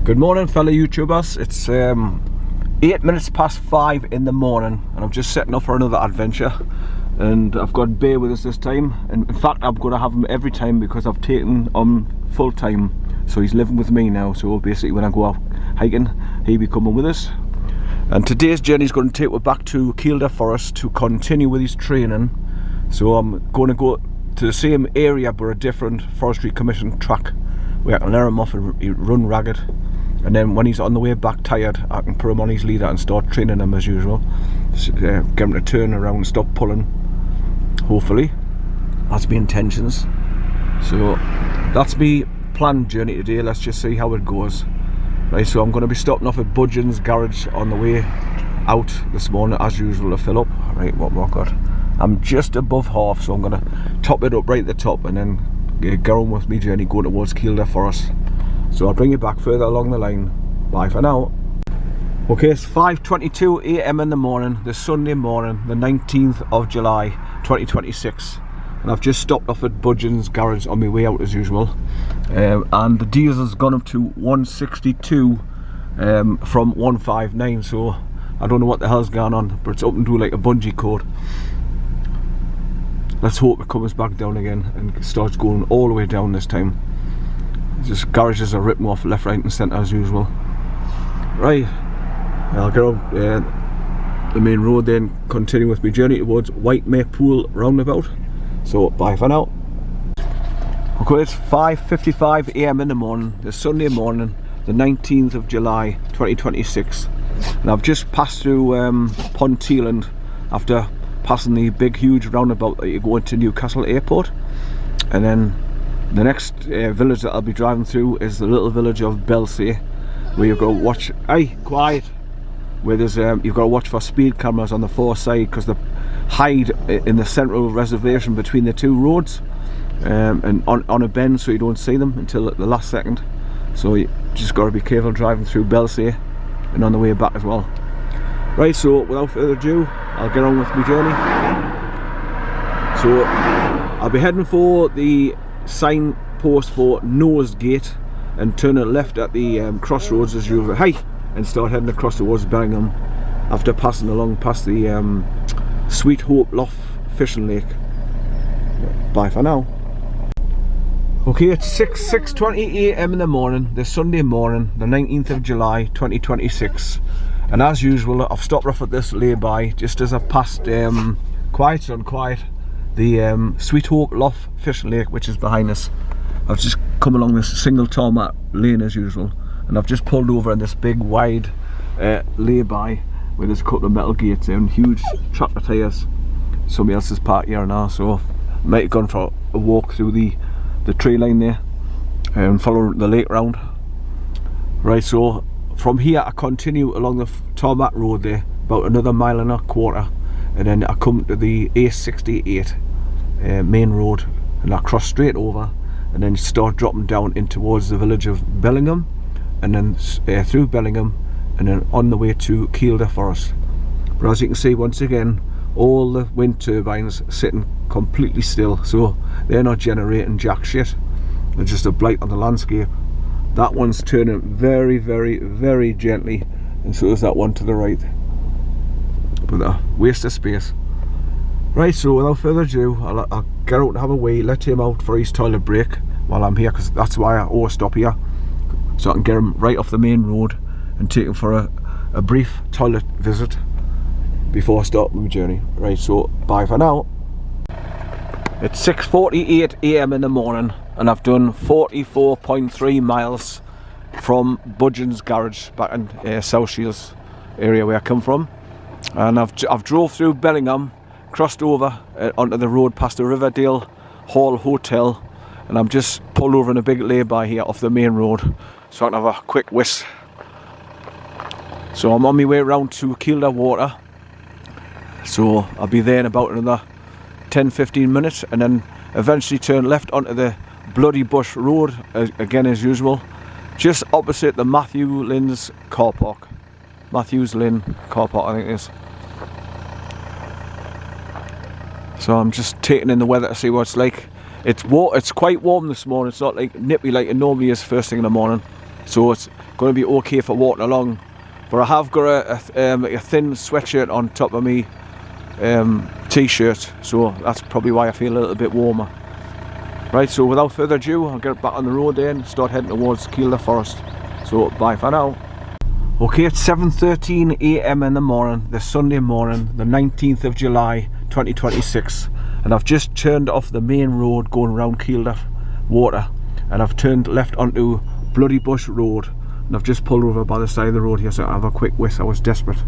Good morning, fellow YouTubers. It's 8 minutes past 5 in the morning and I'm just setting up for another adventure, and I've got Bear with us this time, and in fact I'm going to have him every time because I've taken him full time, so he's living with me now. So basically when I go out hiking he'll be coming with us, and today's journey is going to take us back to Kielder Forest to continue with his training. So I'm going to go to the same area but a different Forestry Commission track where I can let him off and run ragged, and then when he's on the way back tired I can put him on his leader and start training him as usual. Get him to turn around and stop pulling, hopefully. That's my intentions. So that's my planned journey today. Let's just see how it goes. Right, so I'm going to be stopping off at Budgeon's garage on the way out this morning as usual to fill up. Right, what have I got? I'm just above half, so I'm going to top it up right at the top and then get on with my journey going towards Kielder Forest. So I'll bring you back further along the line. Bye for now. Okay, it's 5:22 AM in the morning, this Sunday morning, the 19th of July 2026, and I've just stopped off at Budgeon's garage on my way out as usual, and the diesel's gone up to 162 from 159, so I don't know what the hell's going on, but it's up and do like a bungee cord. Let's hope it comes back down again and starts going all the way down this time. Just garages are ripping off left, right and centre as usual. Right, I'll get on the main road then, continue with my journey towards White Maypool roundabout. So bye for now. Okay, it's 5:55 AM in the morning, this Sunday morning, the 19th of July 2026, and I've just passed through Ponteland after passing the big huge roundabout that you go into Newcastle Airport, and then the next village that I'll be driving through is the little village of Belsay, where you've got to watch, where there's you've got to watch for speed cameras on the far side because they hide in the central reservation between the two roads, and on a bend, so you don't see them until the last second. So you just got to be careful driving through Belsay and on the way back as well. Right, so without further ado, I'll get on with my journey. So I'll be heading for the signpost for Noah's Gate and turn it left at the crossroads as usual, and start heading across towards Bellingham after passing along past the Sweet Hope Loft Fishing Lake. Bye for now. Okay, it's 6:20 AM in the morning, this Sunday morning, the 19th of July 2026, and as usual I've stopped off at this lay-by just as I've passed quiet on quiet the Sweet Hope Loft Fishing Lake, which is behind us. I've just come along this single tarmac lane as usual, and I've just pulled over in this big wide lay-by where there's a couple of metal gates and huge tractor tyres. Somebody else's park here now, so I might have gone for a walk through the tree line there and follow the lake round. Right, so from here I continue along the tarmac road there about another mile and a quarter, and then I come to the A68 main road, and I cross straight over and then start dropping down in towards the village of Bellingham, and then through Bellingham and then on the way to Kielder Forest. But as you can see, once again all the wind turbines sitting completely still, so they're not generating jack shit, they're just a blight on the landscape. That one's turning very, very, very gently, and so is that one to the right, but a waste of space. Right, so without further ado, I'll get out and have a wee, let him out for his toilet break while I'm here, because that's why I always stop here, so I can get him right off the main road and take him for a brief toilet visit before I start my journey. Right, so bye for now. It's 6:48 AM in the morning and I've done 44.3 miles from Budgeon's garage back in South Shields area where I come from, and I've drove through Bellingham, crossed over onto the road past the Riverdale Hall Hotel, and I'm just pulled over in a big lay-by here off the main road so I can have a quick whisk. So I'm on my way around to Kielder Water, so I'll be there in about another 10-15 minutes, and then eventually turn left onto the Bloody Bush Road again as usual, just opposite the Matthews Lynn car park. Matthews Lynn car park, I think it is. So I'm just taking in the weather to see what it's like. It's quite warm this morning. It's not like nippy like it normally is first thing in the morning. so it's going to be okay for walking along. But I have got a thin sweatshirt on top of me t-shirt, so that's probably why I feel a little bit warmer. Right, so without further ado, I'll get back on the road then and start heading towards Kielder Forest. So bye for now. Okay, it's 7:13 AM in the morning, the Sunday morning, the 19th of July 2026, and I've just turned off the main road going around Kielder Water, and I've turned left onto Bloody Bush Road, and I've just pulled over by the side of the road here so I have a quick whiz. I was desperate.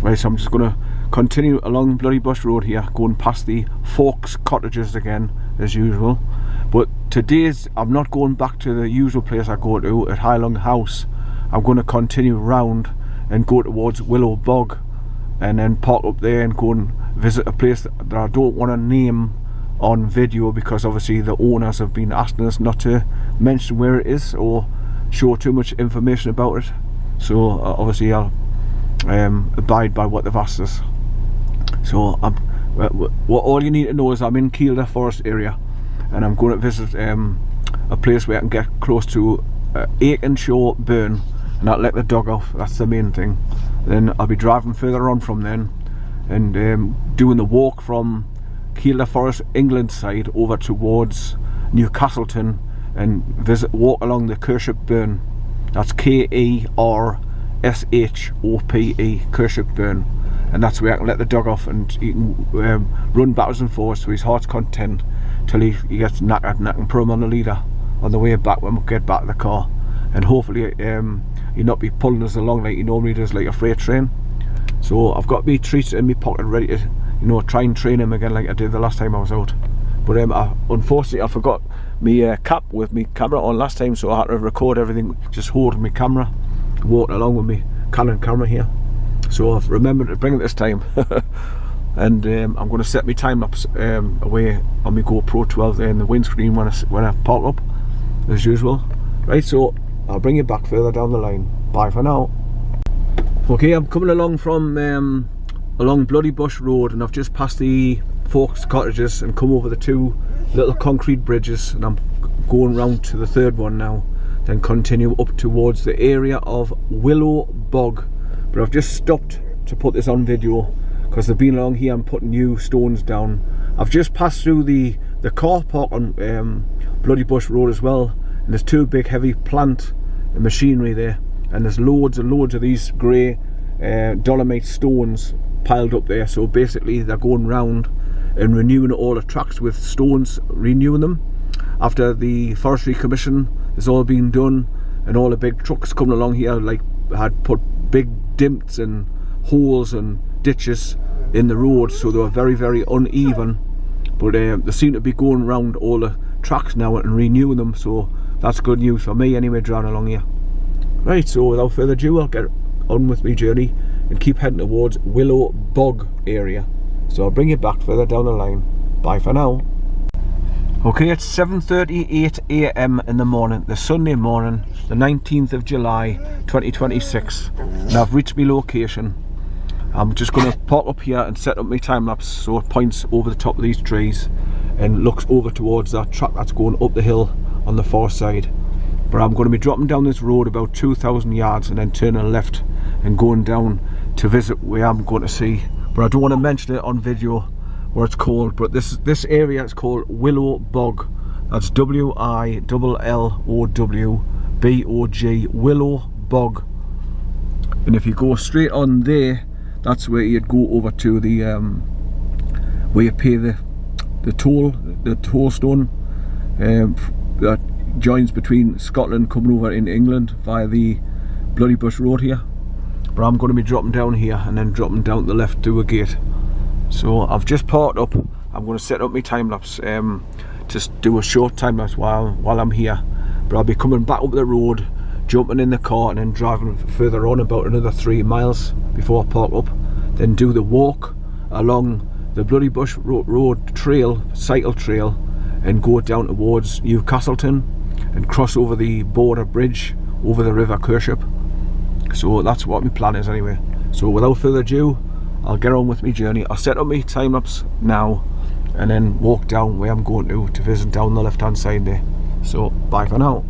Right, so I'm just going to continue along Bloody Bush Road here, going past the Forks cottages again as usual. But today's, I'm not going back to the usual place I go to at Highland House. I'm going to continue round and go towards Willow Bog, and then park up there and go and visit a place that I don't want to name on video, because obviously the owners have been asking us not to mention where it is or show too much information about it. So obviously I'll abide by what they've asked us. So what all you need to know is I'm in Kielder Forest area, and I'm going to visit a place where I can get close to Aikenshire Burn and not let the dog off. That's the main thing. Then I'll be driving further on from then and doing the walk from Kielder Forest England side over towards Newcastleton and walk along the Kirship Burn. That's Kershope, Kirship Burn, and that's where I can let the dog off and he can run backwards and forwards to his heart's content till he gets knackered, and I can put him on the leader on the way back when we get back to the car, and hopefully he'll not be pulling us along like he normally does, like a freight train. So I've got me treats in my pocket ready to, you know, try and train him again like I did the last time I was out. But unfortunately I forgot my cap with my camera on last time, so I had to record everything just holding my camera, walking along with my Canon camera here. So I've remembered to bring it this time. And I'm going to set my time lapse away on my GoPro 12 there in the windscreen when I park up as usual. Right, so I'll bring you back further down the line. Bye for now. Okay, I'm coming along from along Bloody Bush Road, and I've just passed the Forks cottages and come over the two little concrete bridges, and I'm going round to the third one now, then continue up towards the area of Willow Bog. But I've just stopped to put this on video because they've been along here and putting new stones down. I've just passed through the car park on Bloody Bush Road as well, and there's two big heavy plant and machinery there, and there's loads and loads of these grey dolomite stones piled up there. So basically they're going round and renewing all the tracks with stones, renewing them after the Forestry Commission has all been done, and all the big trucks coming along here like had put big dimps and holes and ditches in the road, so they were very, very uneven. But they seem to be going around all the tracks now and renewing them, so that's good news for me anyway, driving along here. Right, so without further ado, I'll get on with my journey and keep heading towards Willow Bog area. So I'll bring you back further down the line. Bye for now. Okay, it's 7:38 AM in the morning, the Sunday morning, the 19th of July 2026, and I've reached my location. I'm just going to park up here and set up my time lapse so it points over the top of these trees and looks over towards that track that's going up the hill on the far side. But I'm going to be dropping down this road about 2,000 yards and then turning left and going down to visit where I'm going to see. But I don't want to mention it on video what it's called, but this area is called Willow Bog. That's WILLOWBOG, Willow Bog. And if you go straight on there, that's where you'd go over to the where you pay the toll stone that joins between Scotland coming over in England via the Bloody Bush Road here. But I'm going to be dropping down here and then dropping down to the left to a gate. So I've just parked up. I'm going to set up my time lapse, just do a short time lapse while I'm here. But I'll be coming back up the road, jumping in the car and then driving further on about another 3 miles before I park up, then do the walk along the Bloody Bush Road trail, cycle trail, and go down towards Newcastleton and cross over the border bridge over the River Kirship. So that's what my plan is anyway. So without further ado, I'll get on with my journey. I'll set up my time lapse now and then walk down where I'm going to visit down the left hand side there. So bye for now.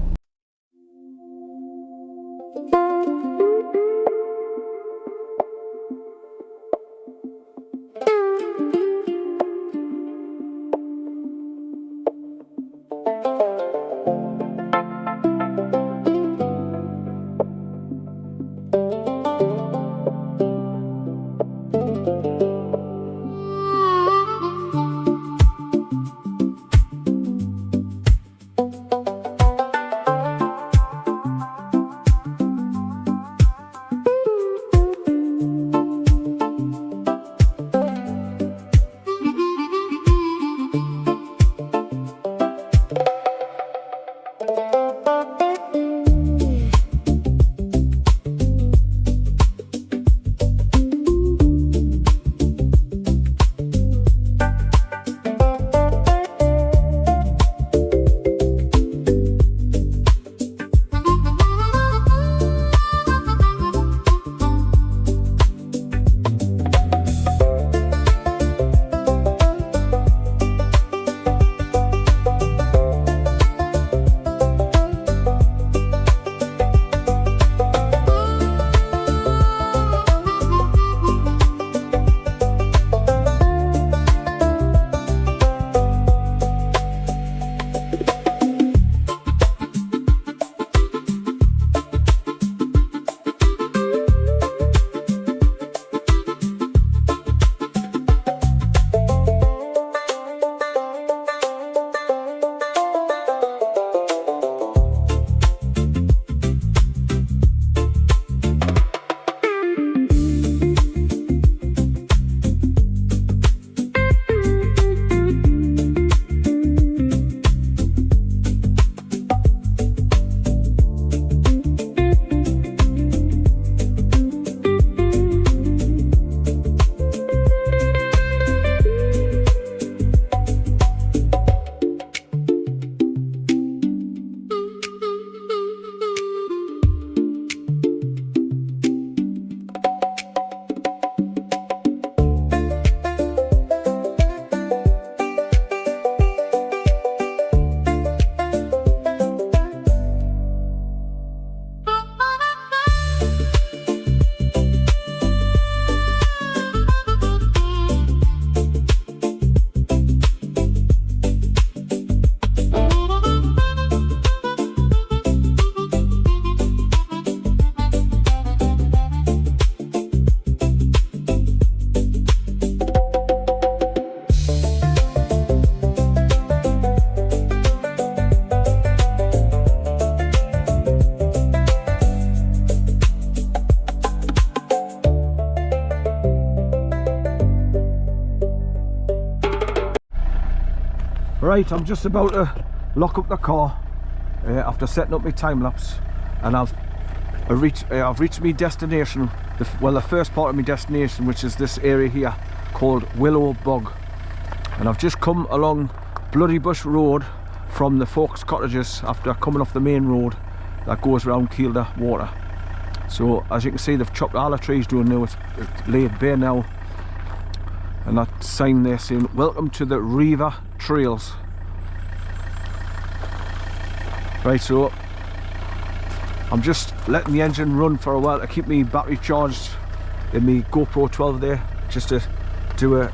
Right, I'm just about to lock up the car after setting up my time lapse, and I've reached my destination. The first part of my destination, which is this area here called Willow Bog, and I've just come along Bloody Bush Road from the Folks Cottages after coming off the main road that goes around Kielder Water. So as you can see, they've chopped all the trees down now. It's laid bare now, and that sign there saying welcome to the River Trails. Right, so I'm just letting the engine run for a while to keep me battery charged in my GoPro 12 there, just to do a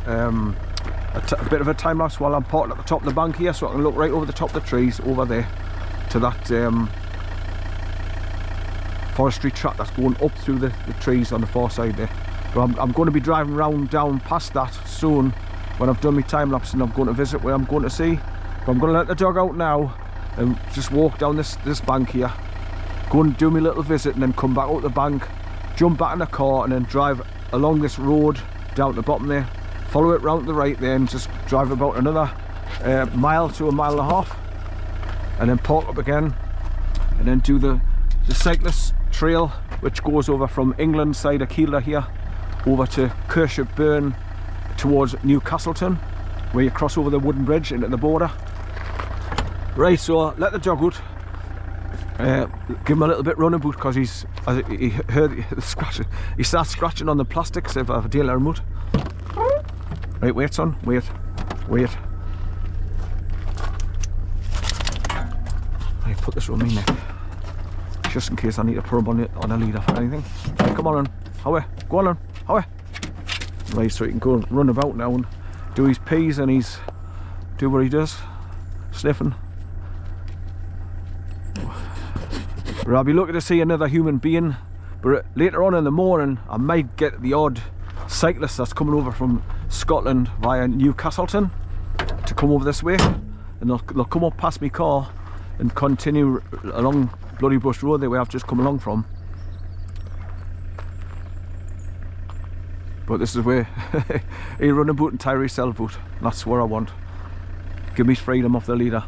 bit of a time lapse while I'm parked at the top of the bank here, so I can look right over the top of the trees over there to that forestry track that's going up through the trees on the far side there. But I'm going to be driving round down past that soon when I've done my time lapse, and I'm going to visit where I'm going to see. But I'm going to let the dog out now and just walk down this bank here, go and do my little visit, and then come back out the bank, jump back in the car, and then drive along this road down to the bottom there, follow it round to the right there, and just drive about another mile to a mile and a half, and then park up again, and then do the cyclist trail which goes over from England side of Kielder here over to Kirshburn towards Newcastleton, where you cross over the wooden bridge into the border. Right, so let the dog out, give him a little bit running boot because he heard the scratching. He starts scratching on the plastics if I deal with remote. Right, wait son, wait. Right, put this around me neck, just in case I need to put him on a leader for anything. Right, come on, Howie, go on, Howie. Right, so he can go and run about now and do his peas and do what he does, sniffing. But I'll be looking to see another human being, but later on in the morning I might get the odd cyclist that's coming over from Scotland via Newcastleton to come over this way, and they'll come up past my car and continue along Bloody Bush Road there where I've just come along from. But this is where he run a boot and Tyree sell boot. That's where I want. Give me freedom off the leader.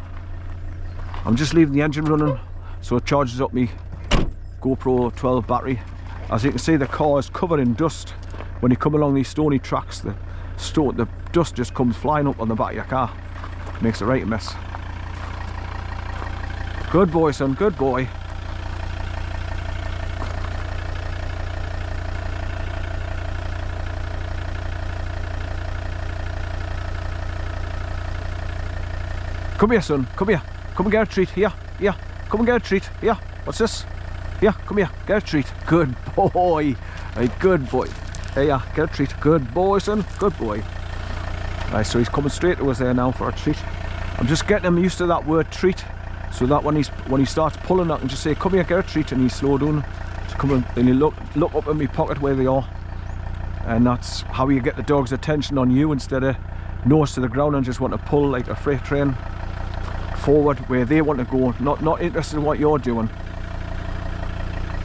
I'm just leaving the engine running so it charges up my GoPro 12 battery. As you can see, the car is covered in dust. When you come along these stony tracks, the dust just comes flying up on the back of your car. Makes a right mess. Good boy, son, good boy. Come here, son, come here. Come and get a treat, here. Come and get a treat, here. What's this? Here, come here, get a treat. Good boy, right, good boy. Hey, yeah, get a treat. Good boy, son, good boy. Right, so he's coming straight to us there now for a treat. I'm just getting him used to that word treat, so that when he starts pulling, I can just say, come here, get a treat, and he's slow down to come in, and he look up in my pocket where they are. And that's how you get the dog's attention on you, instead of nose to the ground and just want to pull like a freight train forward where they want to go, not interested in what you're doing.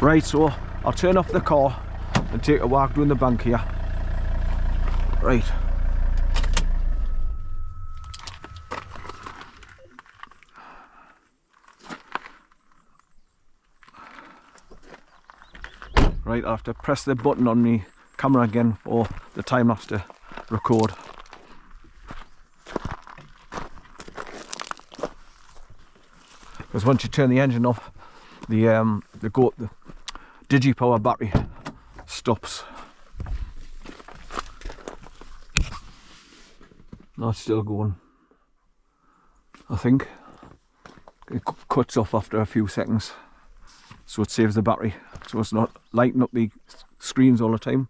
Right, so I'll turn off the car and take a walk down the bank here. Right. Right, I have to press the button on the camera again for the time lapse to record. Because once you turn the engine off, the Digipower battery stops. That's still going. I think it cuts off after a few seconds, so it saves the battery, so it's not lighting up the screens all the time.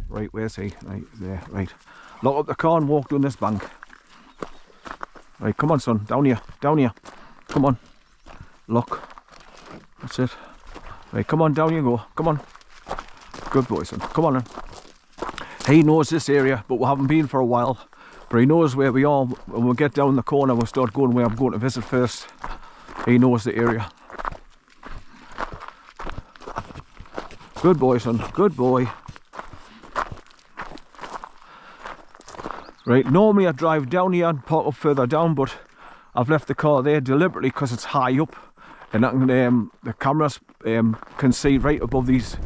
Right, where's he? Right there. Right, lock up the car and walk down this bank. Right, come on, son, down here, come on, lock. That's it. Right, come on, down you go, come on. Good boy, son, come on then. He knows this area, but we haven't been for a while. But he knows where we are. When we get down the corner, we'll start going where I'm going to visit first. He knows the area. Good boy, son, good boy. Right, normally I drive down here and park up further down, but I've left the car there deliberately because it's high up, and I can, the cameras can see right above these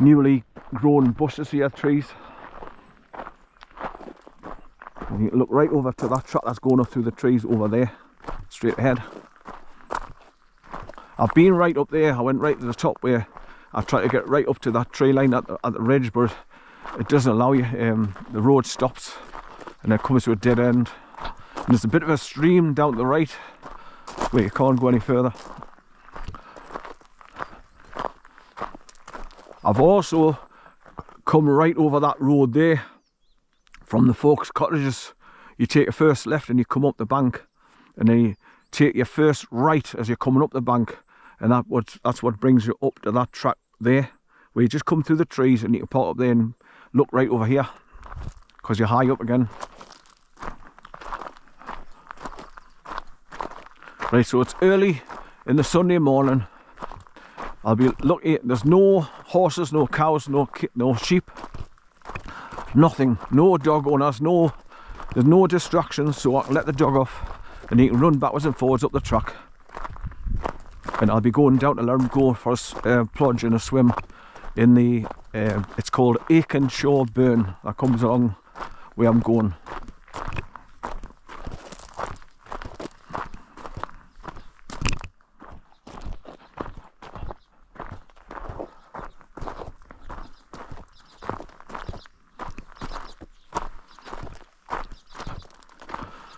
newly grown bushes here, trees. And you can look right over to that track that's going up through the trees over there, straight ahead. I've been right up there. I went right to the top where I tried to get right up to that tree line at the ridge, but it doesn't allow you. The road stops and it comes to a dead end. And there's a bit of a stream down to the right where you can't go any further. I've also come right over that road there from the folks' cottages. You take your first left and you come up the bank, and then you take your first right as you're coming up the bank, and that's what brings you up to that track there, where you just come through the trees and you can park up there and look right over here because you're high up again. Right, so it's early in the Sunday morning. I'll be lucky. There's no horses, no cows, no sheep, nothing, no dog owners, there's no distractions, so I can let the dog off and he can run backwards and forwards up the track. And I'll be going down to let him go for a plunge and a swim in the it's called Aikenshire Burn, that comes along where I'm going.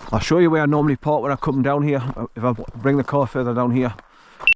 I'll show you where I normally park when I come down here, if I bring the car further down here.